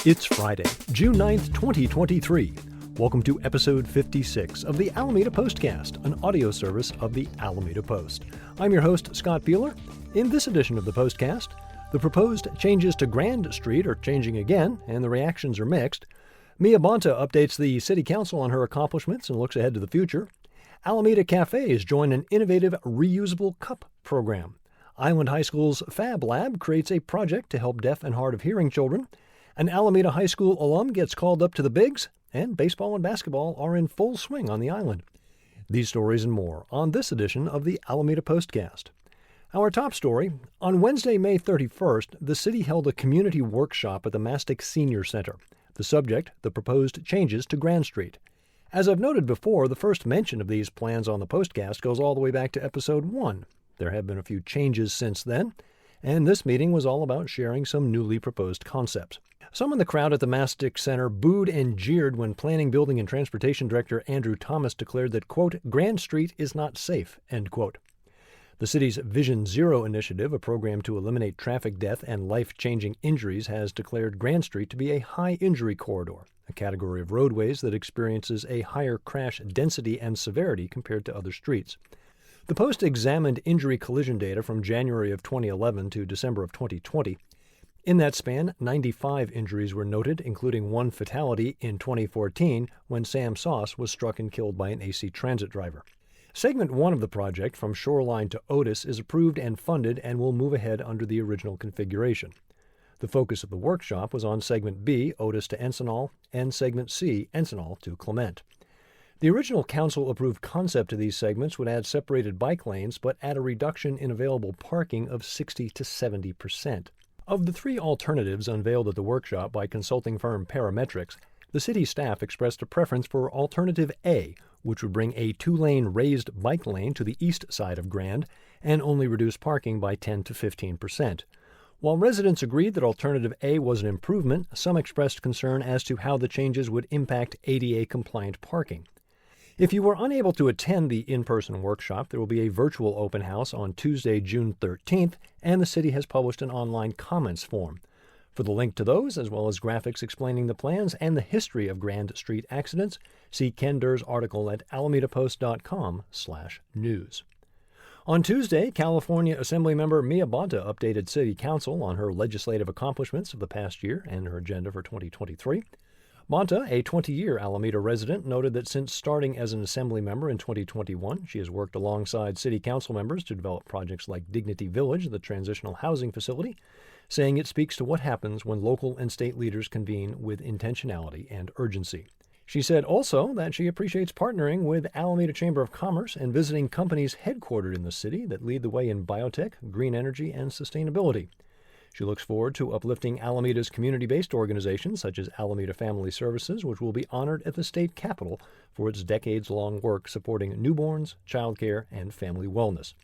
It's Friday, June 9th, 2023. Welcome to episode 56 of the Alameda Postcast, an audio service of the Alameda Post. I'm your host, Scott Bueller. In this edition of the Postcast, the proposed changes to Grand Street are changing again, and the reactions are mixed. Mia Bonta updates the City Council on her accomplishments and looks ahead to the future. Alameda Cafes join an innovative reusable cup program. Island High School's Fab Lab creates a project to help deaf and hard of hearing children. An Alameda High School alum gets called up to the bigs, and baseball and basketball are in full swing on the island. These stories and more on this edition of the Alameda Postcast. Our top story, on Wednesday, May 31st, the city held a community workshop at the Mastic Senior Center. The subject, the proposed changes to Grand Street. As I've noted before, the first mention of these plans on the Postcast goes all the way back to episode 1. There have been a few changes since then, and this meeting was all about sharing some newly proposed concepts. Some in the crowd at the Mastic Center booed and jeered when Planning, Building, and Transportation Director Andrew Thomas declared that, quote, Grand Street is not safe, end quote. The city's Vision Zero initiative, a program to eliminate traffic death and life-changing injuries, has declared Grand Street to be a high-injury corridor, a category of roadways that experiences a higher crash density and severity compared to other streets. The Post examined injury collision data from January of 2011 to December of 2020. In that span, 95 injuries were noted, including one fatality in 2014 when Sam Sauce was struck and killed by an AC Transit driver. Segment 1 of the project, from Shoreline to Otis, is approved and funded and will move ahead under the original configuration. The focus of the workshop was on Segment B, Otis to Encinal, and Segment C, Encinal to Clement. The original council-approved concept to these segments would add separated bike lanes, but add a reduction in available parking of 60 to 70%. Of the three alternatives unveiled at the workshop by consulting firm Parametrics, the city staff expressed a preference for Alternative A, which would bring a 2-lane raised bike lane to the east side of Grand and only reduce parking by 10 to 15%. While residents agreed that Alternative A was an improvement, some expressed concern as to how the changes would impact ADA-compliant parking. If you were unable to attend the in-person workshop, there will be a virtual open house on Tuesday, June 13th, and the city has published an online comments form. For the link to those, as well as graphics explaining the plans and the history of Grand Street accidents, see Ken Durr's article at alamedapost.com/news. On Tuesday, California Assemblymember Mia Bonta updated City Council on her legislative accomplishments of the past year and her agenda for 2023. Bonta, a 20-year Alameda resident, noted that since starting as an assembly member in 2021, she has worked alongside city council members to develop projects like Dignity Village, the transitional housing facility, saying it speaks to what happens when local and state leaders convene with intentionality and urgency. She said also that she appreciates partnering with Alameda Chamber of Commerce and visiting companies headquartered in the city that lead the way in biotech, green energy, and sustainability. She looks forward to uplifting Alameda's community-based organizations such as Alameda Family Services, which will be honored at the state capitol for its decades-long work supporting newborns, childcare, and family wellness.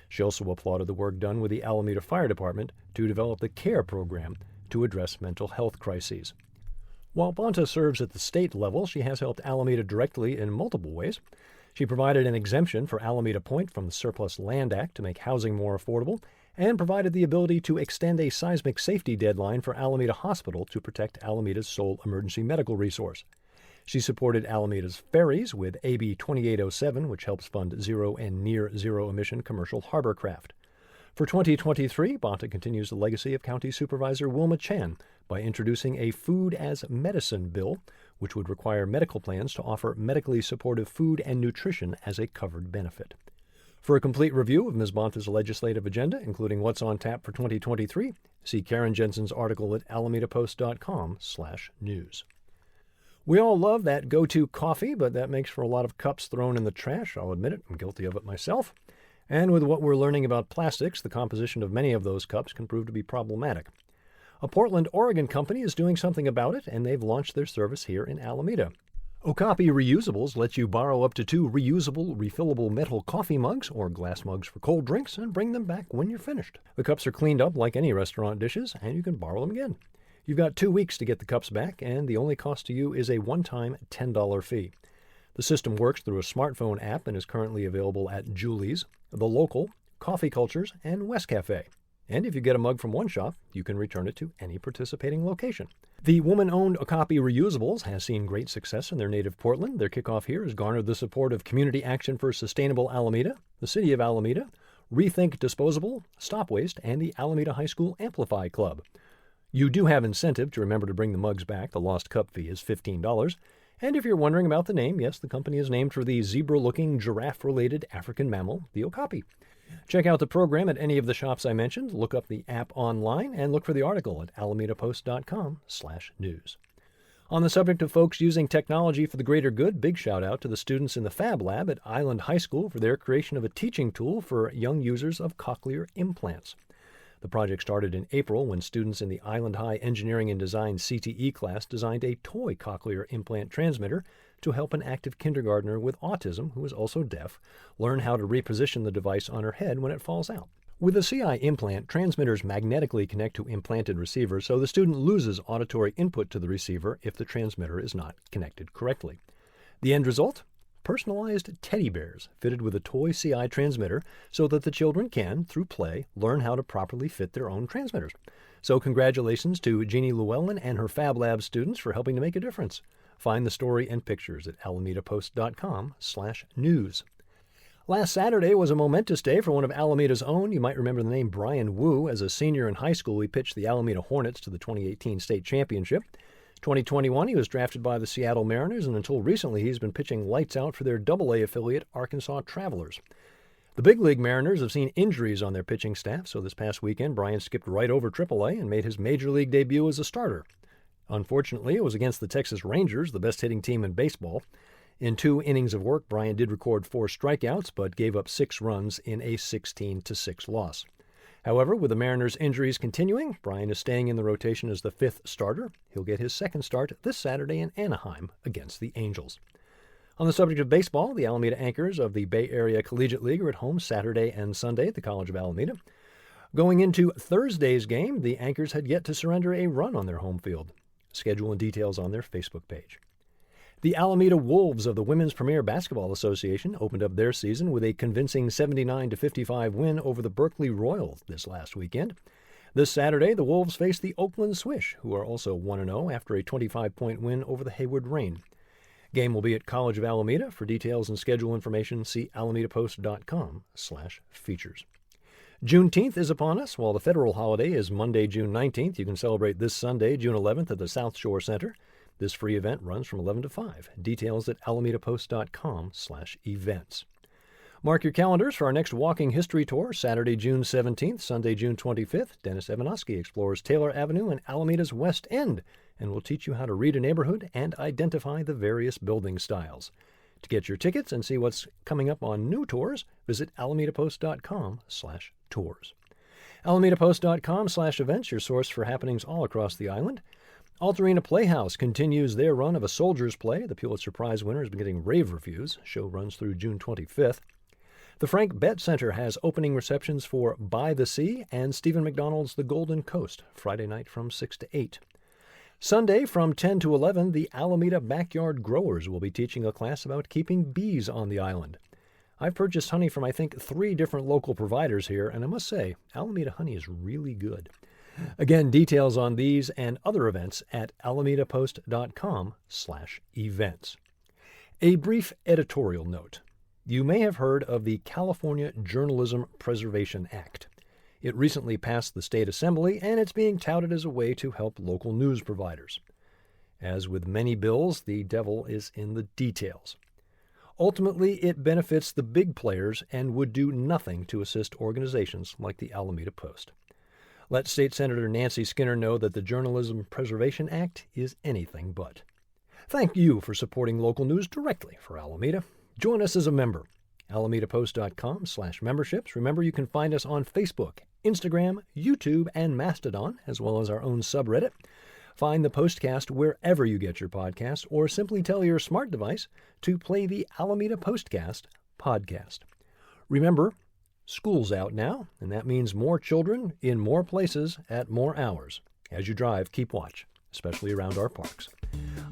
She also applauded the work done with the Alameda Fire Department to develop the CARE program to address mental health crises. While Bonta serves at the state level, she has helped Alameda directly in multiple ways. She provided an exemption for Alameda Point from the Surplus Land Act to make housing more affordable, and provided the ability to extend a seismic safety deadline for Alameda Hospital to protect Alameda's sole emergency medical resource. She supported Alameda's ferries with AB 2807, which helps fund zero and near-zero emission commercial harbor craft. For 2023, Bonta continues the legacy of County Supervisor Wilma Chan by introducing a Food as Medicine bill, which would require medical plans to offer medically supportive food and nutrition as a covered benefit. For a complete review of Ms. Bonta's legislative agenda, including what's on tap for 2023, see Karen Jensen's article at alamedapost.com/news. We all love that go-to coffee, but that makes for a lot of cups thrown in the trash. I'll admit it, I'm guilty of it myself. And with what we're learning about plastics, the composition of many of those cups can prove to be problematic. A Portland, Oregon company is doing something about it, and they've launched their service here in Alameda. Okapi Reusables lets you borrow up to 2 reusable, refillable metal coffee mugs or glass mugs for cold drinks and bring them back when you're finished. The cups are cleaned up like any restaurant dishes, and you can borrow them again. You've got 2 weeks to get the cups back, and the only cost to you is a one-time $10 fee. The system works through a smartphone app and is currently available at Julie's, The Local, Coffee Cultures, and West Cafe. And if you get a mug from one shop, you can return it to any participating location. The woman-owned Okapi Reusables has seen great success in their native Portland. Their kickoff here has garnered the support of Community Action for Sustainable Alameda, the City of Alameda, Rethink Disposable, Stop Waste, and the Alameda High School Amplify Club. You do have incentive to remember to bring the mugs back. The lost cup fee is $15. And if you're wondering about the name, yes, the company is named for the zebra-looking, giraffe-related African mammal, the okapi. Check out the program at any of the shops I mentioned, look up the app online, and look for the article at alamedapost.com/news. On the subject of folks using technology for the greater good, big shout out to the students in the Fab Lab at Island High School for their creation of a teaching tool for young users of cochlear implants. The project started in April when students in the Island High Engineering and Design CTE class designed a toy cochlear implant transmitter to help an active kindergartner with autism, who is also deaf, learn how to reposition the device on her head when it falls out. With a CI implant, transmitters magnetically connect to implanted receivers, so the student loses auditory input to the receiver if the transmitter is not connected correctly. The end result? Personalized teddy bears fitted with a toy CI transmitter so that the children can, through play, learn how to properly fit their own transmitters. So congratulations to Jeannie Llewellyn and her Fab Lab students for helping to make a difference. Find the story and pictures at alamedapost.com/news. Last Saturday was a momentous day for one of Alameda's own. You might remember the name Brian Wu. As a senior in high school, he pitched the Alameda Hornets to the 2018 state championship. 2021, he was drafted by the Seattle Mariners, and until recently, he's been pitching lights out for their AA affiliate, Arkansas Travelers. The big league Mariners have seen injuries on their pitching staff, so this past weekend, Brian skipped right over AAA and made his major league debut as a starter. Unfortunately, it was against the Texas Rangers, the best hitting team in baseball. In 2 innings of work, Brian did record 4 strikeouts, but gave up 6 runs in a 16-6 loss. However, with the Mariners' injuries continuing, Brian is staying in the rotation as the 5th starter. He'll get his 2nd start this Saturday in Anaheim against the Angels. On the subject of baseball, the Alameda Anchors of the Bay Area Collegiate League are at home Saturday and Sunday at the College of Alameda. Going into Thursday's game, the Anchors had yet to surrender a run on their home field. Schedule and details on their Facebook page. The Alameda Wolves of the Women's Premier Basketball Association opened up their season with a convincing 79-55 win over the Berkeley Royals this last weekend. This Saturday, the Wolves face the Oakland Swish, who are also 1-0 after a 25-point win over the Hayward Rain. Game will be at College of Alameda. For details and schedule information, see alamedapost.com/features. Juneteenth is upon us. While the federal holiday is Monday, June 19th, you can celebrate this Sunday, June 11th, at the South Shore Center. This free event runs from 11 to 5. Details at alamedapost.com/events. Mark your calendars for our next walking history tour, Saturday, June 17th, Sunday, June 25th. Dennis Evanosky explores Taylor Avenue and Alameda's West End and will teach you how to read a neighborhood and identify the various building styles. To get your tickets and see what's coming up on new tours, visit alamedapost.com/tours. alamedapost.com/events, your source for happenings all across the island. Altarena Playhouse continues their run of A Soldier's Play. The Pulitzer Prize winner has been getting rave reviews. Show runs through June 25th. The Frank Bett Center has opening receptions for By the Sea and Stephen McDonald's The Golden Coast, Friday night from 6 to 8. Sunday from 10 to 11, the Alameda Backyard Growers will be teaching a class about keeping bees on the island. I've purchased honey from, I think, 3 different local providers here, and I must say, Alameda honey is really good. Again, details on these and other events at alamedapost.com/events. A brief editorial note. You may have heard of the California Journalism Preservation Act. It recently passed the state assembly, and it's being touted as a way to help local news providers. As with many bills, the devil is in the details. Ultimately, it benefits the big players and would do nothing to assist organizations like the Alameda Post. Let State Senator Nancy Skinner know that the Journalism Preservation Act is anything but. Thank you for supporting local news directly for Alameda. Join us as a member. alamedapost.com/memberships. Remember, you can find us on Facebook, Instagram, YouTube, and Mastodon, as well as our own subreddit. Find the Postcast wherever you get your podcasts, or simply tell your smart device to play the Alameda Postcast podcast. Remember, school's out now, and that means more children in more places at more hours. As you drive, keep watch, especially around our parks.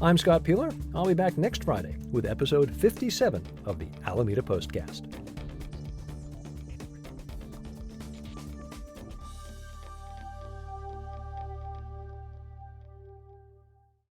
I'm Scott Peeler. I'll be back next Friday with episode 57 of the Alameda Postcast.